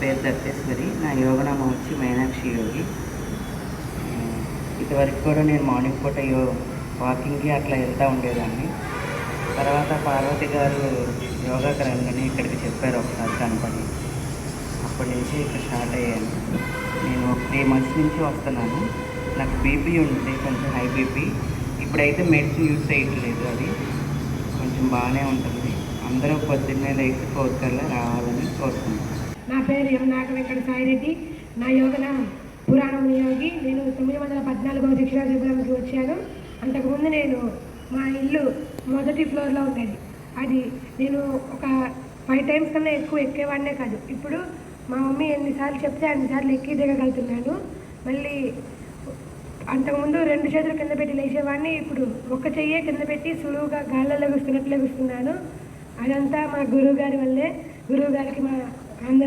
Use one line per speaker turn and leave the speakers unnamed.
పేరు దత్తేశ్వరి. నా యోగనామం వచ్చి మీనాక్షి యోగి. ఇదివరకు కూడా నేను మార్నింగ్ పూట వాకింగ్కి అట్లా వెళ్తూ ఉండేదాన్ని. తర్వాత పార్వతి గారు యోగాకి రంగని ఇక్కడికి చెప్పారు ఒకసారి కనపడి. అప్పటి నుంచి ఇక్కడ స్టార్ట్ అయ్యాను. నేను ఒక 3 months నుంచి వస్తున్నాను. నాకు బీపీ ఉంది, కొంచెం హై బీపీ. ఇప్పుడైతే మెడిసిన్ యూజ్ చేయట్లేదు. అది కొంచెం బాగానే ఉంటుంది. అందరూ పొద్దున్నే లేచి 4 కల్లా రావాలని కోరుకుంటున్నాను.
నా పేరు ఎం నాగ వెంకట సాయిరెడ్డి. నా యోగనామం పురాణం యోగి. నేను 914వ శిక్షణ శిబిరంకి వచ్చాను. అంతకుముందు నేను మా ఇల్లు మొదటి ఫ్లోర్లో ఉండేది. అది నేను ఒక 5 times కన్నా ఎక్కువ ఎక్కేవాడినే కాదు. ఇప్పుడు మా మమ్మీ ఎన్నిసార్లు చెప్తే అన్నిసార్లు ఎక్కి దిగగలుగుతున్నాను. మళ్ళీ అంతకుముందు 2 చేతులు కింద పెట్టి లేచేవాడిని. ఇప్పుడు ఒక చెయ్యే కింద పెట్టి సులువుగా గాల్లో లెగుస్తున్నట్లు లెగుస్తున్నాను. అదంతా మా గురువు గారి వల్లే. గురువు గారికి మా అందరి